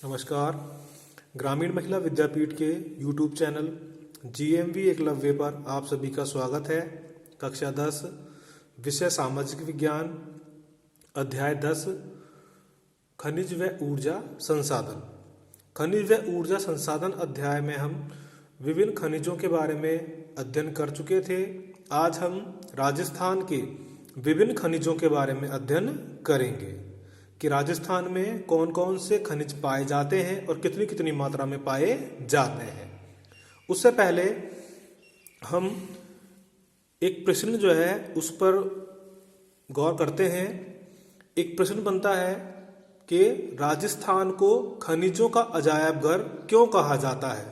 नमस्कार। ग्रामीण महिला विद्यापीठ के यूट्यूब चैनल GMV एकलव्य पर आप सभी का स्वागत है। कक्षा 10 विषय सामाजिक विज्ञान, अध्याय 10 खनिज व ऊर्जा संसाधन। खनिज व ऊर्जा संसाधन अध्याय में हम विभिन्न खनिजों के बारे में अध्ययन कर चुके थे। आज हम राजस्थान के विभिन्न खनिजों के बारे में अध्ययन करेंगे कि राजस्थान में कौन कौन से खनिज पाए जाते हैं और कितनी कितनी मात्रा में पाए जाते हैं। उससे पहले हम एक प्रश्न जो है उस पर गौर करते हैं। एक प्रश्न बनता है कि राजस्थान को खनिजों का अजायब घर क्यों कहा जाता है।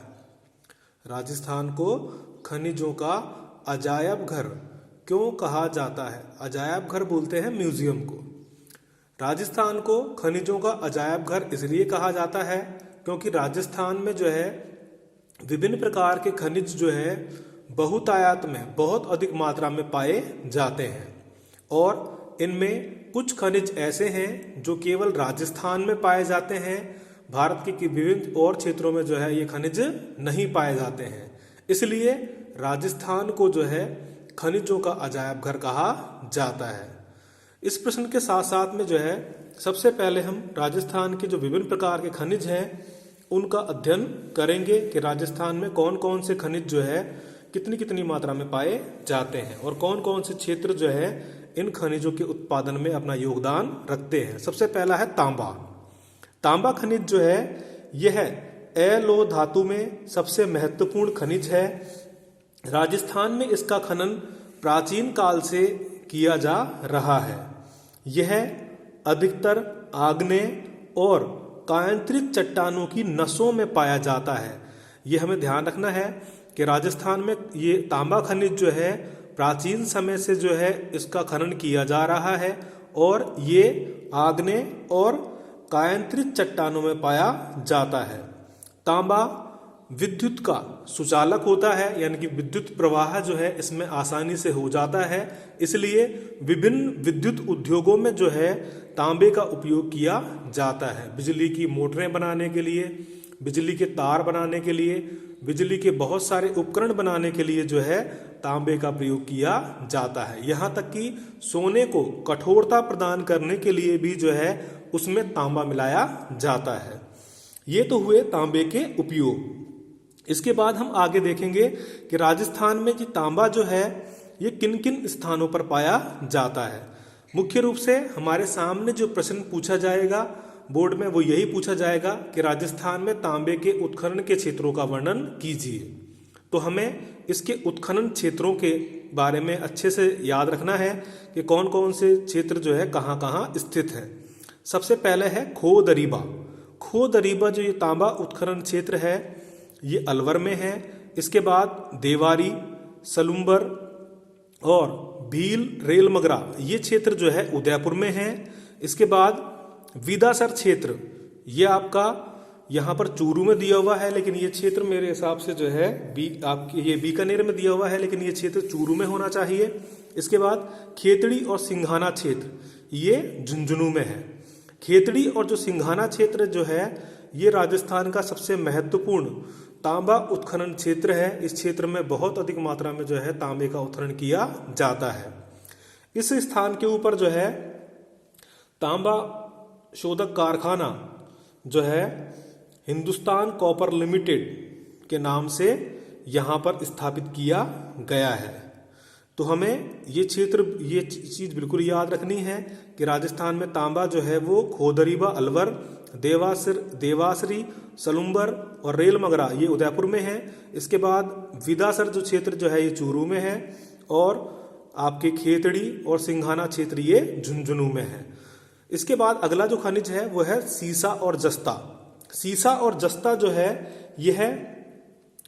राजस्थान को खनिजों का अजायब घर क्यों कहा जाता है। अजायब घर बोलते हैं म्यूजियम को। राजस्थान को खनिजों का अजायब घर इसलिए कहा जाता है क्योंकि राजस्थान में जो है विभिन्न प्रकार के खनिज जो है बहुतायत में बहुत अधिक मात्रा में पाए जाते हैं और इनमें कुछ खनिज ऐसे हैं जो केवल राजस्थान में पाए जाते हैं। भारत के विभिन्न और क्षेत्रों में जो है ये खनिज नहीं पाए जाते हैं। इसलिए राजस्थान को जो है खनिजों का अजायब घर कहा जाता है। इस प्रश्न के साथ साथ में जो है सबसे पहले हम राजस्थान के जो विभिन्न प्रकार के खनिज हैं उनका अध्ययन करेंगे कि राजस्थान में कौन कौन से खनिज जो है कितनी कितनी मात्रा में पाए जाते हैं और कौन कौन से क्षेत्र जो है इन खनिजों के उत्पादन में अपना योगदान रखते हैं। सबसे पहला है तांबा। तांबा खनिज जो है यह अलोह धातु में सबसे महत्वपूर्ण खनिज है। राजस्थान में इसका खनन प्राचीन काल से किया जा रहा है। यह अधिकतर आग्नेय और कायांतरित चट्टानों की नसों में पाया जाता है। यह हमें ध्यान रखना है कि राजस्थान में ये तांबा खनिज जो है प्राचीन समय से जो है इसका खनन किया जा रहा है और ये आग्नेय और कायांतरित चट्टानों में पाया जाता है। तांबा विद्युत का सुचालक होता है, यानी कि विद्युत प्रवाह जो है इसमें आसानी से हो जाता है। इसलिए विभिन्न विद्युत उद्योगों में जो है तांबे का उपयोग किया जाता है। बिजली की मोटरें बनाने के लिए, बिजली के तार बनाने के लिए, बिजली के बहुत सारे उपकरण बनाने के लिए जो है तांबे का प्रयोग किया जाता है। यहाँ तक कि सोने को कठोरता प्रदान करने के लिए भी जो है उसमें तांबा मिलाया जाता है। ये तो हुए तांबे के उपयोग। इसके बाद हम आगे देखेंगे कि राजस्थान में ये तांबा जो है ये किन किन स्थानों पर पाया जाता है। मुख्य रूप से हमारे सामने जो प्रश्न पूछा जाएगा बोर्ड में वो यही पूछा जाएगा कि राजस्थान में तांबे के उत्खनन के क्षेत्रों का वर्णन कीजिए। तो हमें इसके उत्खनन क्षेत्रों के बारे में अच्छे से याद रखना है कि कौन कौन से क्षेत्र जो है कहाँ कहाँ स्थित है। सबसे पहले है खो दरीबा। खो दरीबा जो ये तांबा उत्खनन क्षेत्र है ये अलवर में है। इसके बाद देवारी, सलुम्बर और भील, रेल मगरा ये क्षेत्र जो है उदयपुर में है। इसके बाद विदासर क्षेत्र ये आपका यहाँ पर चूरू में दिया हुआ है, लेकिन ये क्षेत्र मेरे हिसाब से जो है ये बीकानेर में दिया हुआ है, लेकिन ये क्षेत्र चूरू में होना चाहिए। इसके बाद खेतड़ी और सिंघाना क्षेत्र ये झुंझुनू में है। खेतड़ी और जो सिंघाना क्षेत्र जो है ये राजस्थान का सबसे महत्वपूर्ण तांबा उत्खनन क्षेत्र है। इस क्षेत्र में बहुत अधिक मात्रा में जो है तांबे का उत्खनन किया जाता है। इस स्थान के ऊपर जो है तांबा शोधक कारखाना जो है हिंदुस्तान कॉपर लिमिटेड के नाम से यहाँ पर स्थापित किया गया है। तो हमें ये चीज़ बिल्कुल याद रखनी है कि राजस्थान में तांबा जो है वो खोदरीबा अलवर, देवासरी, सलुम्बर और रेल मगरा ये उदयपुर में है। इसके बाद विदासर जो क्षेत्र जो है ये चूरू में है और आपके खेतड़ी और सिंघाना क्षेत्र ये झुंझुनू में है। इसके बाद अगला जो खनिज है वो है सीसा और जस्ता। सीसा और जस्ता जो है यह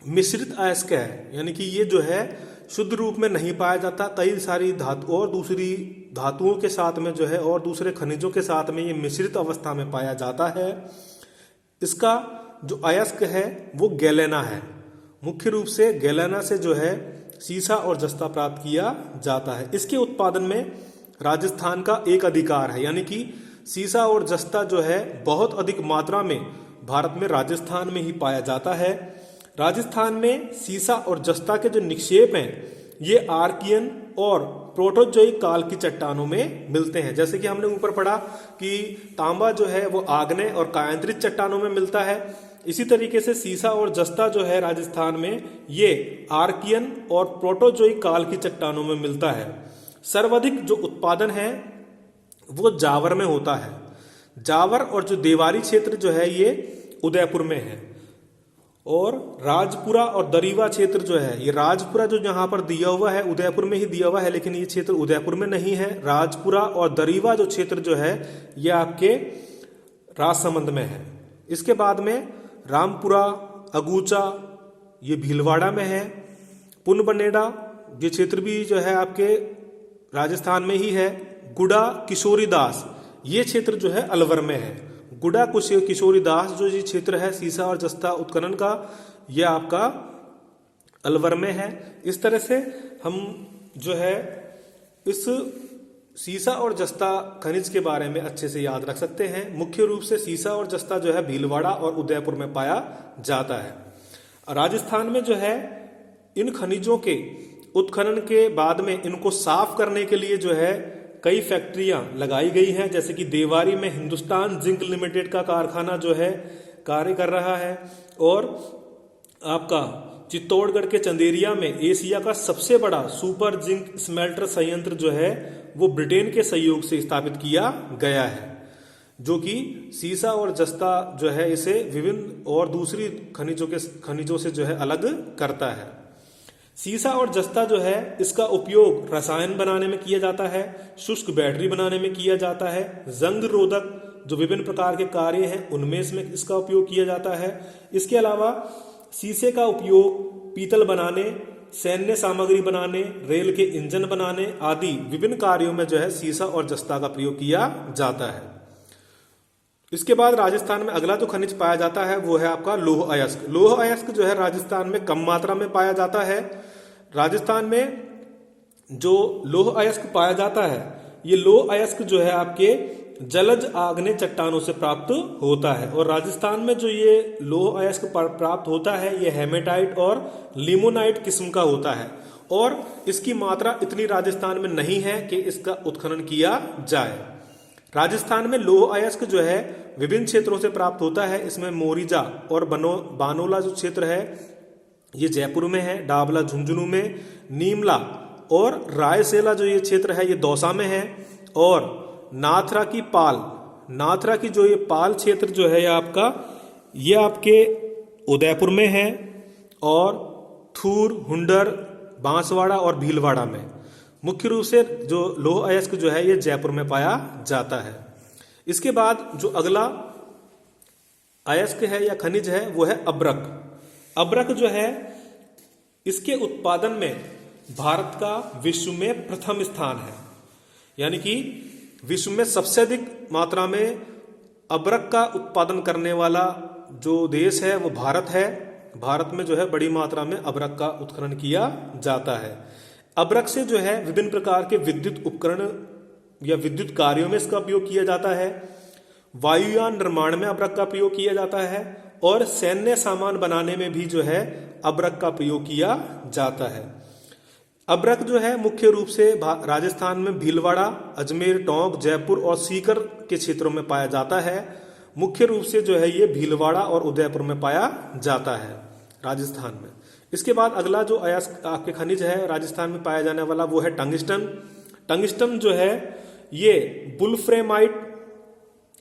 मिश्रित अयस्क है, यानी कि ये जो है शुद्ध रूप में नहीं पाया जाता। कई सारी धातु और दूसरी धातुओं के साथ में जो है और दूसरे खनिजों के साथ में ये मिश्रित अवस्था में पाया जाता है। इसका जो अयस्क है वो गैलेना है। मुख्य रूप से गैलेना से जो है सीसा और जस्ता प्राप्त किया जाता है। इसके उत्पादन में राजस्थान का एक अधिकार है, यानी कि सीसा और जस्ता जो है बहुत अधिक मात्रा में भारत में राजस्थान में ही पाया जाता है। राजस्थान में सीसा और जस्ता के जो निक्षेप हैं ये आर्कियन और प्रोटोजोइक काल की चट्टानों में मिलते हैं। जैसे कि हमने ऊपर पढ़ा कि तांबा जो है वो आग्नेय और कायांतरित चट्टानों में मिलता है, इसी तरीके से सीसा और जस्ता जो है राजस्थान में ये आर्कियन और प्रोटोजोइक काल की चट्टानों में मिलता है। सर्वाधिक जो उत्पादन है वो जावर में होता है। जावर और जो देवारी क्षेत्र जो है ये उदयपुर में है, और राजपुरा और दरीवा क्षेत्र जो है, ये राजपुरा जो यहाँ पर दिया हुआ है उदयपुर में ही दिया हुआ है, लेकिन ये क्षेत्र उदयपुर में नहीं है। राजपुरा और दरीवा जो क्षेत्र जो है ये आपके राजसमंद में है। इसके बाद में रामपुरा, अगूचा ये भीलवाड़ा में है। पुनबनेडा ये क्षेत्र भी जो है आपके राजस्थान में ही है। गुड़ा किशोरीदास ये क्षेत्र जो है अलवर में है। गुड़ा किशोरीदास जो ये क्षेत्र है सीसा और जस्ता उत्खनन का, यह आपका अलवर में है। इस तरह से हम जो है इस सीसा और जस्ता खनिज के बारे में अच्छे से याद रख सकते हैं। मुख्य रूप से सीसा और जस्ता जो है भीलवाड़ा और उदयपुर में पाया जाता है। राजस्थान में जो है इन खनिजों के उत्खनन के बाद में इनको साफ करने के लिए जो है कई फैक्ट्रियां लगाई गई हैं। जैसे कि देवारी में हिंदुस्तान जिंक लिमिटेड का कारखाना जो है कार्य कर रहा है, और आपका चित्तौड़गढ़ के चंदेरिया में एशिया का सबसे बड़ा सुपर जिंक स्मेल्टर संयंत्र जो है वो ब्रिटेन के सहयोग से स्थापित किया गया है, जो कि सीसा और जस्ता जो है इसे विभिन्न और दूसरी खनिजों से जो है अलग करता है। सीसा और जस्ता जो है इसका उपयोग रसायन बनाने में किया जाता है, शुष्क बैटरी बनाने में किया जाता है, जंग रोधक जो विभिन्न प्रकार के कार्य हैं उनमें इसमें इसका उपयोग किया जाता है। इसके अलावा सीसे का उपयोग पीतल बनाने, सैन्य सामग्री बनाने, रेल के इंजन बनाने आदि विभिन्न कार्यों में जो है सीसा और जस्ता का प्रयोग किया जाता है। इसके बाद राजस्थान में अगला जो खनिज पाया जाता है वो है आपका लौह अयस्क। लौह अयस्क जो है राजस्थान में कम मात्रा में पाया जाता है। राजस्थान में जो लौह अयस्क पाया जाता है ये लौह अयस्क जो है आपके जलज आग्नेय चट्टानों से प्राप्त होता है, और राजस्थान में जो ये लौह अयस्क प्राप्त होता है ये हेमेटाइट और लिमोनाइट किस्म का होता है, और इसकी मात्रा इतनी राजस्थान में नहीं है कि इसका उत्खनन किया जाए। राजस्थान में लौह अयस्क जो है विभिन्न क्षेत्रों से प्राप्त होता है। इसमें मोरिजा और बानोला जो क्षेत्र है ये जयपुर में है, डाबला झुंझुनू में, नीमला और रायसेला जो ये क्षेत्र है ये दौसा में है, और नाथरा की जो ये पाल क्षेत्र जो है ये आपके उदयपुर में है, और थूर, हुंडर, बांसवाड़ा और भीलवाड़ा में। मुख्य रूप से जो लौह अयस्क जो है ये जयपुर में पाया जाता है। इसके बाद जो अगला अयस्क है या खनिज है वो है अब्रक। अब्रक जो है इसके उत्पादन में भारत का विश्व में प्रथम स्थान है, यानी कि विश्व में सबसे अधिक मात्रा में अब्रक का उत्पादन करने वाला जो देश है वो भारत है। भारत में जो है बड़ी मात्रा में अब्रक का उत्खनन किया जाता है। अब्रक से जो है विभिन्न प्रकार के विद्युत उपकरण या विद्युत कार्यों में इसका उपयोग किया जाता है। वायुयान निर्माण में अब्रक का प्रयोग किया जाता है, और सैन्य सामान बनाने में भी जो है अब्रक का प्रयोग किया जाता है। अब्रक जो है मुख्य रूप से राजस्थान में भीलवाड़ा, अजमेर, टोंक, जयपुर और सीकर के क्षेत्रों में पाया जाता है। मुख्य रूप से जो है ये भीलवाड़ा और उदयपुर में पाया जाता है राजस्थान में। इसके बाद अगला जो अयस्क आपके खनिज है राजस्थान में पाया जाने वाला वो है टंगस्टन। टंगस्टन जो है ये वुल्फ्रेमाइट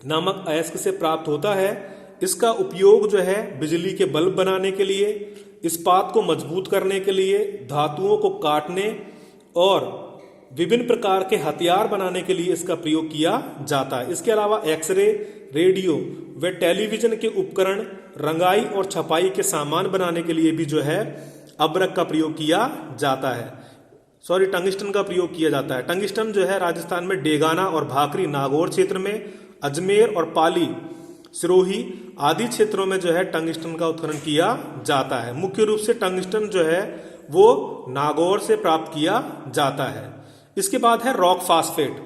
नामक अयस्क से प्राप्त होता है। इसका उपयोग जो है बिजली के बल्ब बनाने के लिए, इस्पात को मजबूत करने के लिए, धातुओं को काटने और विभिन्न प्रकार के हथियार बनाने के लिए इसका प्रयोग किया जाता है। इसके अलावा एक्सरे, रेडियो व टेलीविजन के उपकरण, रंगाई और छपाई के सामान बनाने के लिए भी जो है अब्रक का प्रयोग किया जाता है। टंगस्टन का प्रयोग किया जाता है। टंगस्टन जो है राजस्थान में डेगाना और भाकरी नागौर क्षेत्र में, अजमेर और पाली, सिरोही आदि क्षेत्रों में जो है टंगस्टन का उत्खनन किया जाता है। मुख्य रूप से टंगस्टन जो है वो नागौर से प्राप्त किया जाता है। इसके बाद है रॉक फास्फेट।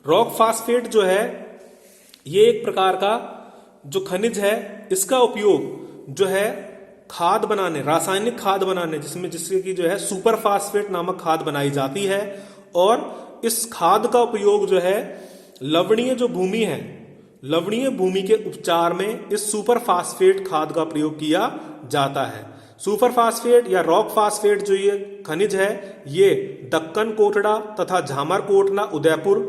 रॉक फास्फेट जो है ये एक प्रकार का जो खनिज है इसका उपयोग जो है खाद बनाने, रासायनिक खाद बनाने, जिससे कि जो है सुपर फास्फेट नामक खाद बनाई जाती है। और इस खाद का उपयोग जो है लवणीय जो भूमि है, लवणीय भूमि के उपचार में इस सुपर फास्फेट खाद का प्रयोग किया जाता है। सुपर फास्फेट या रॉक फास्फेट जो ये खनिज है, ये दक्कन कोटड़ा तथा झामर कोटला, उदयपुर,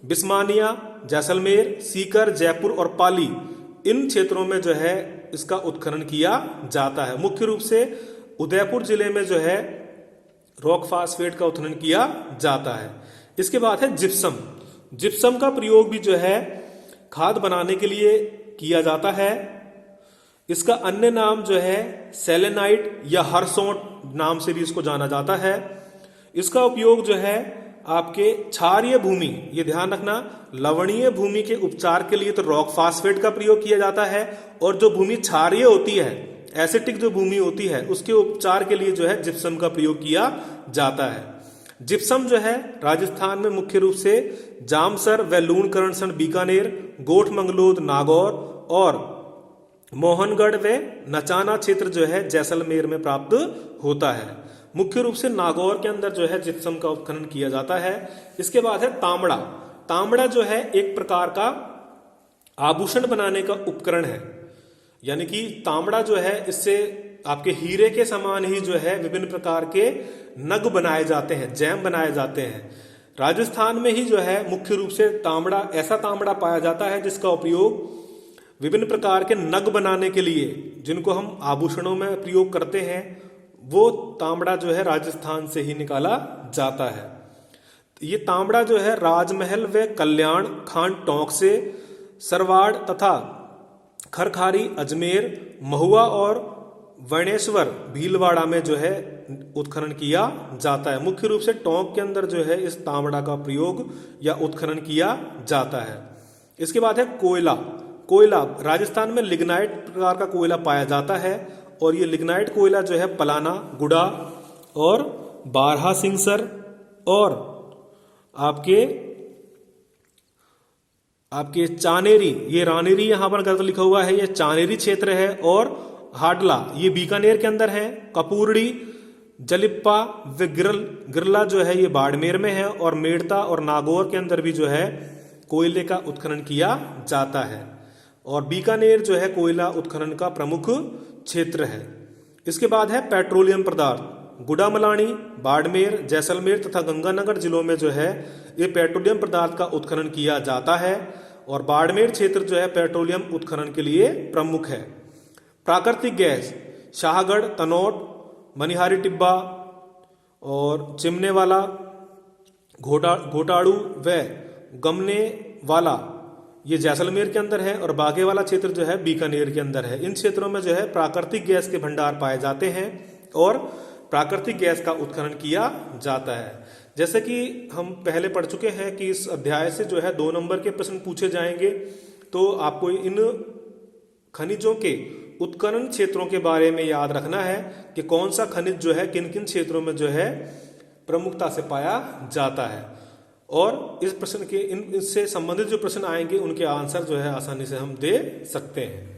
बिस्मानिया, जैसलमेर, सीकर, जयपुर और पाली, इन क्षेत्रों में जो है इसका उत्खनन किया जाता है। मुख्य रूप से उदयपुर जिले में जो है रॉक फास्फेट का उत्खनन किया जाता है। इसके बाद है जिप्सम। जिप्सम का प्रयोग भी जो है खाद बनाने के लिए किया जाता है। इसका अन्य नाम जो है सेलेनाइट या हरसोट नाम से भी इसको जाना जाता है। इसका उपयोग जो है आपके क्षारीय भूमि, ये ध्यान रखना, लवणीय भूमि के उपचार के लिए तो रॉक फास्फेट का प्रयोग किया जाता है, और जो भूमि क्षारीय होती है, एसिटिक जो भूमि होती है, उसके उपचार के लिए जो है जिप्सम का प्रयोग किया जाता है। जिप्सम जो है राजस्थान में मुख्य रूप से जामसर व लूणकरणसर, बीकानेर, गोठ मंगलोद, नागौर और मोहनगढ़ व नचाना क्षेत्र जो है जैसलमेर में प्राप्त होता है। मुख्य रूप से नागौर के अंदर जो है जिप्सम का उत्खनन किया जाता है। इसके बाद है तांबड़ा। तांबड़ा जो है एक प्रकार का आभूषण बनाने का उपकरण है, यानी कि तांबड़ा जो है इससे आपके हीरे के समान ही जो है विभिन्न प्रकार के नग बनाए जाते हैं, जैम बनाए जाते हैं। राजस्थान में ही जो है मुख्य रूप से तांबड़ा, ऐसा तांबड़ा पाया जाता है जिसका उपयोग विभिन्न प्रकार के नग बनाने के लिए, जिनको हम आभूषणों में प्रयोग करते हैं, वो तांबड़ा जो है राजस्थान से ही निकाला जाता है। ये तांबड़ा जो है राजमहल व कल्याण, खान टोंक से, सरवाड़ तथा खरखारी, अजमेर, महुआ और वर्णेश्वर, भीलवाड़ा में जो है उत्खनन किया जाता है। मुख्य रूप से टोंक के अंदर जो है इस तांबड़ा का प्रयोग या उत्खनन किया जाता है। इसके बाद है कोयला। कोयला राजस्थान में लिग्नाइट प्रकार का कोयला पाया जाता है, और ये लिग्नाइट कोयला जो है पलाना, गुड़ा और बारहा सिंगसर और आपके चानेरी, ये रानेरी यहां पर गलत लिखा हुआ है, ये चानेरी क्षेत्र है, और हाडला ये बीकानेर के अंदर है, कपूरड़ी, जलिप्पा व गिरला जो है ये बाड़मेर में है, और मेड़ता और नागौर के अंदर भी जो है कोयले का उत्खनन किया जाता है। और बीकानेर जो है कोयला उत्खनन का प्रमुख क्षेत्र है। इसके बाद है पेट्रोलियम पदार्थ। गुड़ामलानी, बाड़मेर, जैसलमेर तथा गंगानगर जिलों में जो है ये पेट्रोलियम पदार्थ का उत्खनन किया जाता है, और बाड़मेर क्षेत्र जो है पेट्रोलियम उत्खनन के लिए प्रमुख है। प्राकृतिक गैस शाहगढ़, तनोट, मनिहारी टिब्बा और चिमने वाला, घोटाड़ू व गमने वाला ये जैसलमेर के अंदर है, और बागे वाला क्षेत्र जो है बीकानेर के अंदर है। इन क्षेत्रों में जो है प्राकृतिक गैस के भंडार पाए जाते हैं और प्राकृतिक गैस का उत्खनन किया जाता है। जैसे कि हम पहले पढ़ चुके हैं कि इस अध्याय से जो है 2 नंबर के प्रश्न पूछे जाएंगे, तो आपको इन खनिजों के उत्खनन क्षेत्रों के बारे में याद रखना है कि कौन सा खनिज जो है किन किन क्षेत्रों में जो है प्रमुखता से पाया जाता है, और इस प्रश्न के इससे संबंधित जो प्रश्न आएंगे उनके आंसर जो है आसानी से हम दे सकते हैं।